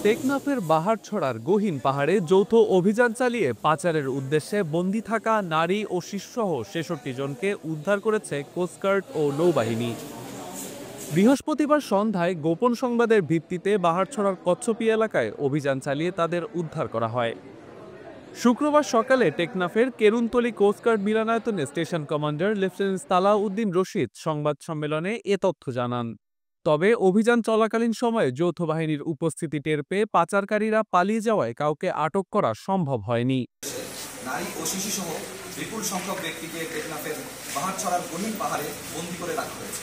টেকনাফের বাহারছড়ার গহীন পাহাড়ে যৌথ অভিযান চালিয়ে পাচারের উদ্দেশ্যে বন্দী থাকা নারী ও শিশুসহ ৬৬ জনকে উদ্ধার করেছে কোস্টগার্ড ও নৌবাহিনী। বৃহস্পতিবার সন্ধ্যায় গোপন সংবাদের ভিত্তিতে বাহারছড়ার কচ্ছপি এলাকায় অভিযান চালিয়ে তাদের উদ্ধার করা হয়। শুক্রবার সকালে টেকনাফের কেরুনতলী কোস্টগার্ড মিলনায়তনে station commander lieutenant Salauddin Rashid সংবাদ সম্মেলনে এ তথ্য জানান। তবে অভিযান চলাকালীন সময়ে যৌথ বাহিনীর উপস্থিতি টের পেয়ে পাচারকারীরা পালিয়ে যাওয়ায় কাউকে আটক করা সম্ভব হয়নি। নারী ও শিশুসহ বিপুল সংখ্যক ব্যক্তিকে টেকনাফের বাহারছড়ার গহীন পাহাড়ে বন্দী করে রাখা হয়েছে।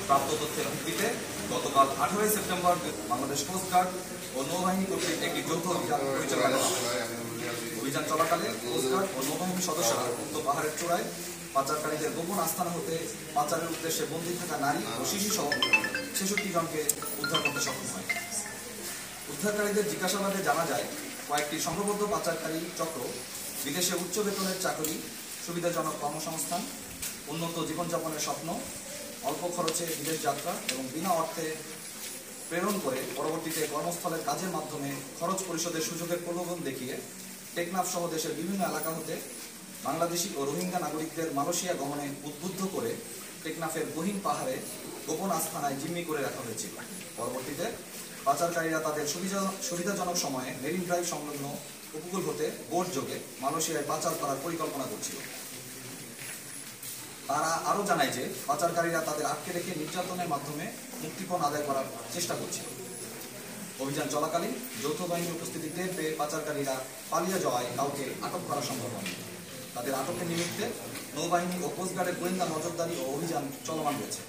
প্রাপ্ত তথ্যের ভিত্তিতে গতকাল 18 সেপ্টেম্বর বাংলাদেশ কোস্টগার্ড ও নৌবাহিনী কর্তৃক একটি যৌথ অভিযান পরিচালনা করা হয়। অভিযান চলাকালে কোস্টগার্ড ও নৌবাহিনীর সদস্যরা উক্ত পাহাড়ের চূড়ায় পাচারকারীদের গোপন আস্তানা হতে পাচারের উদ্দেশ্যে বন্দী থাকা নারী ও শিশুসহ ৬৬ জনকে উদ্ধার করতে সক্ষম হয়। উদ্ধারকারীদের জিজ্ঞাসাবাদে জানা যায়, কয়েকটি সংঘবদ্ধ পাচারকারী চক্র বিদেশে উচ্চ বেতনের চাকরি, সুবিধাজনক কর্মসংস্থান, উন্নত জীবনযাপনের স্বপ্ন, অল্প খরচে বিদেশ যাত্রা এবং বিনা অর্থে প্রেরণ করে পরবর্তীতে কর্মস্থলের কাজের মাধ্যমে খরচ পরিশোধের সুযোগের প্রলোভন দেখিয়ে টেকনাফ সহ দেশের বিভিন্ন এলাকা হতে বাংলাদেশি ও রোহিঙ্গা নাগরিকদের মালয়েশিয়া গমনে উদ্বুদ্ধ করে টেকনাফের গহীন পাহাড়ে গোপন আস্তানায় জিম্মি করে রাখা হয়েছিল। পরবর্তীতে পাচারকারীরা তাদের সুবিধাজনক সময়ে মেরিন ড্রাইভ সংলগ্ন উপকূল হতে বোট যোগে মালয়েশিয়ায় পাচার করার পরিকল্পনা করছিল। তারা আরও জানায় যে পাচারকারীরা তাদের আটকে রেখে নির্যাতনের মাধ্যমে মুক্তিপণ আদায় করার চেষ্টা করছিল। অভিযান চলাকালীন যৌথ বাহিনীর উপস্থিতি টের পেয়ে পাচারকারীরা পালিয়ে যাওয়ায় কাউকে আটক করা সম্ভব হয়নি। তাদের আটকের নিমিত্তে নৌবাহিনী ও কোস্টগার্ডের গোয়েন্দা নজরদারি ও অভিযান চলমান রয়েছে।